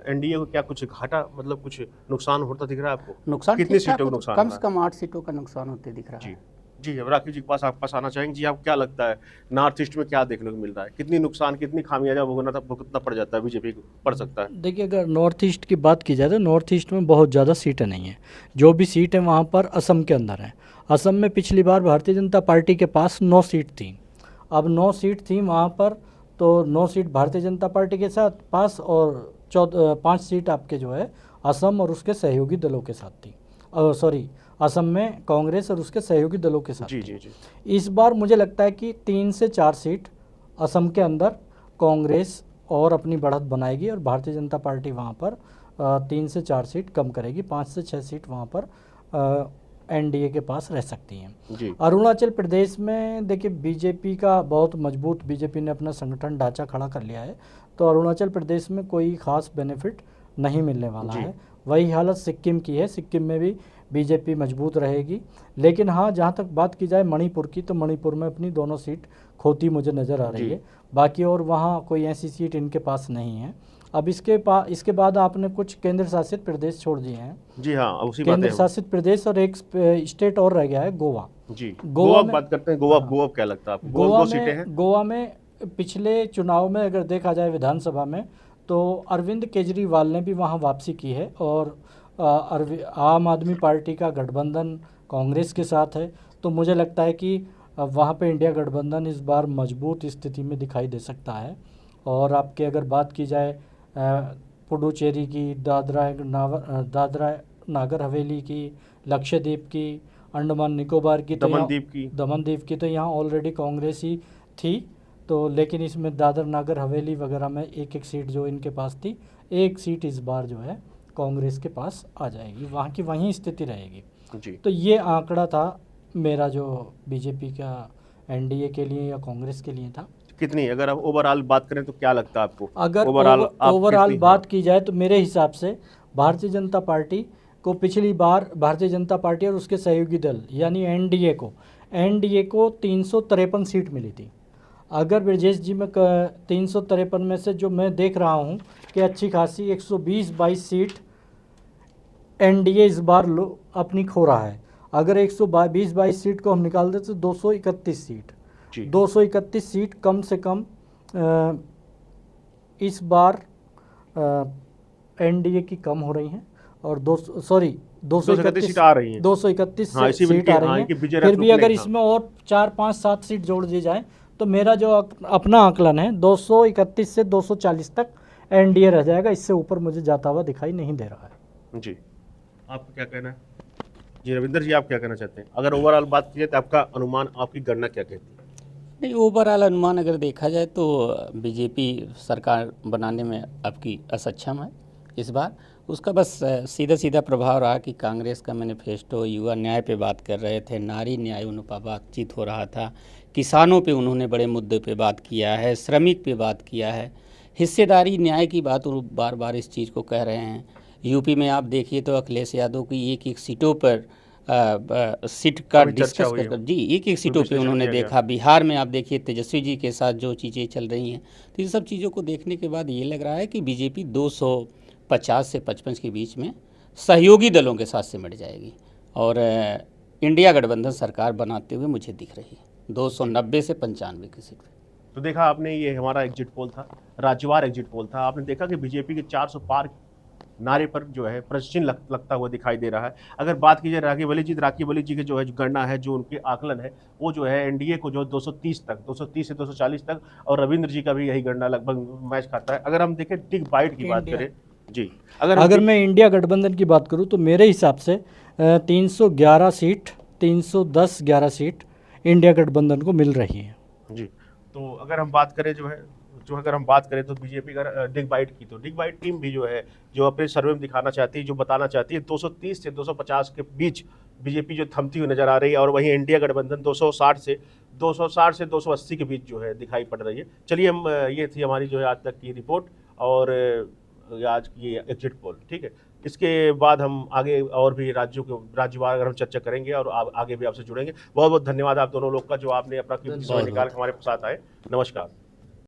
एनडीए को क्या कुछ घाटा, मतलब कुछ नुकसान होता दिख रहा है आपको? नुकसान कितनी सीटों का नुकसान? कम से कम 8 सीटों का नुकसान होते दिख रहा है। जी अब राकेश जी के पास आपके पास आना चाहेंगे। जी, आप क्या लगता है नॉर्थ ईस्ट में क्या देखने को मिल रहा है? कितनी नुकसान, कितनी खामियाजा भुगतना पड़ जाता है, बीजेपी को पड़ सकता है? देखिए, अगर नॉर्थ ईस्ट की बात की जाए तो नॉर्थ ईस्ट में बहुत ज़्यादा सीटें नहीं हैं। जो भी सीट है वहाँ पर असम के अंदर है। असम में पिछली बार भारतीय जनता पार्टी के पास 9 सीट थी। अब 9 सीट थी वहाँ पर, तो 9 सीट भारतीय जनता पार्टी के साथ पास और 5 सीट आपके जो है असम और उसके सहयोगी दलों के साथ थी। असम में कांग्रेस और उसके सहयोगी दलों के साथ। जी। इस बार मुझे लगता है कि 3 से 4 सीट असम के अंदर कांग्रेस और अपनी बढ़त बनाएगी और भारतीय जनता पार्टी वहाँ पर 3 से 4 सीट कम करेगी। 5 से 6 सीट वहाँ पर एनडीए के पास रह सकती हैं। अरुणाचल प्रदेश में देखिए, बीजेपी का बहुत मजबूत, बीजेपी ने अपना संगठन ढांचा खड़ा कर लिया है, तो अरुणाचल प्रदेश में कोई ख़ास बेनिफिट नहीं मिलने वाला है। वही हालत सिक्किम की है। सिक्किम में भी बीजेपी मजबूत रहेगी। लेकिन हाँ, जहाँ तक बात की जाए मणिपुर की, तो मणिपुर में अपनी दोनों सीट खोती मुझे नज़र आ रही जी। है। बाकी और वहाँ कोई ऐसी सीट इनके पास नहीं है। अब इसके बाद आपने कुछ केंद्र शासित प्रदेश छोड़ दिए हैं। जी हाँ, उसी बात केंद्र है। शासित प्रदेश और एक स्टेट और रह गया है, गोवा। जी, गोवा गोवा में- बात करते हैं। गोवा हाँ। गोवा क्या लगता है आपको? गोवा में 2 सीटें हैं। गोवा में पिछले चुनाव में अगर देखा जाए विधानसभा में, तो अरविंद केजरीवाल ने भी वहाँ वापसी की है और आम आदमी पार्टी का गठबंधन कांग्रेस के साथ है। तो मुझे लगता है कि वहाँ पे इंडिया गठबंधन इस बार मजबूत स्थिति में दिखाई दे सकता है। और आपके अगर बात की जाए पुडुचेरी की, दादरा नागर हवेली की, लक्षद्वीप की, अंडमान निकोबार की, तो दमन द्वीप की तो यहाँ ऑलरेडी कांग्रेस ही थी। तो लेकिन इसमें दादर नागर हवेली वगैरह में एक एक सीट जो इनके पास थी, एक सीट इस बार जो है कांग्रेस के पास आ जाएगी, वहाँ की वहीं स्थिति रहेगी। जी। तो ये आंकड़ा था मेरा जो बीजेपी का एनडीए के लिए या कांग्रेस के लिए था। कितनी, अगर आप ओवरऑल बात करें तो क्या लगता है आपको? अगर ओवरऑल बात की जाए तो मेरे हिसाब से भारतीय जनता पार्टी को पिछली बार, भारतीय जनता पार्टी और उसके सहयोगी दल यानी एनडीए को 353 सीट मिली थी। अगर ब्रजेश जी में 353 में से जो मैं देख रहा हूँ कि अच्छी खासी 120-22 सीट एनडीए इस बार अपनी खो रहा है। अगर 120-22 सीट को हम निकाल दें तो 231 सीट, 231 सीट कम से कम इस बार एनडीए की कम हो रही हैं। और 231 सीट आ रही हैं। 231 हाँ, सीट आ रही हैं। फिर भी अगर इसमें और 4-5-7 सीट जोड़ दी जाए तो मेरा जो अपना आकलन है 231 से 240 तक एनडीए रह जाएगा। इससे ऊपर मुझे जाता हुआ दिखाई नहीं दे रहा है। जी, आपका क्या कहना है? जी रविंदर जी, आप क्या कहना चाहते हैं? अगर ओवरऑल बात की जाए तो आपका अनुमान, आपकी गणना क्या कहती है? नहीं, ओवरऑल अनुमान अगर देखा जाए तो बीजेपी सरकार बनाने में आपकी असक्षम है इस बार। उसका बस सीधा सीधा प्रभाव रहा कि कांग्रेस का मैनिफेस्टो युवा न्याय पे बात कर रहे थे, नारी न्याय उन पर बातचीत हो रहा था, किसानों पे उन्होंने बड़े मुद्दे पे बात किया है, श्रमिक पे बात किया है, हिस्सेदारी न्याय की बात वो बार बार इस चीज़ को कह रहे हैं। यूपी में आप देखिए तो अखिलेश यादव की एक सीटों पर सीट का डिस्कस कर जी एक सीटों पे उन्होंने देखा। बिहार में आप देखिए तेजस्वी जी के साथ जो चीज़ें चल रही हैं, तो इन सब चीज़ों को देखने के बाद ये लग रहा है कि बीजेपी 250 से 55 के बीच में सहयोगी दलों के साथ सिमट जाएगी और इंडिया गठबंधन सरकार बनाते हुए मुझे दिख रही है 290 से 95 की सीट। तो देखा आपने, ये हमारा एग्जिट पोल था, राज्यवार एग्जिट पोल था। आपने देखा कि बीजेपी के 400 पार नारे पर जो है प्रश्न लगता हुआ दिखाई दे रहा है। अगर बात की जाए राघीवली जी की जो है गणना है, जो उनके आकलन है, वो जो है एनडीए को जो 230 से 240 तक, और रविंद्र जी का भी यही गणना लगभग मैच खाता है। अगर हम देखें टिक बाइट की बात करें जी, अगर मैं इंडिया गठबंधन की बात करूं तो मेरे हिसाब से 311 सीट 310-11 सीट इंडिया गठबंधन को मिल रही है जी। तो अगर हम बात करें अगर हम बात करें तो बीजेपी का डिग बाइट की, तो डिग बाइट टीम भी जो है जो अपने सर्वे में दिखाना चाहती है, जो बताना चाहती है 230 से 250 के बीच बीजेपी जो थमती हुई नजर आ रही है, और वहीं इंडिया गठबंधन 260 से 280 के बीच जो है दिखाई पड़ रही है। चलिए, हम ये थी हमारी जो है आज तक की रिपोर्ट और आज की एग्जिट पोल। ठीक है, इसके बाद हम आगे और भी राज्यवार अगर हम चर्चा करेंगे और आगे भी आपसे जुड़ेंगे। बहुत बहुत धन्यवाद आप दोनों लोग का, जो आपने अपना कीमती समय निकाल के हमारे साथ आए। नमस्कार।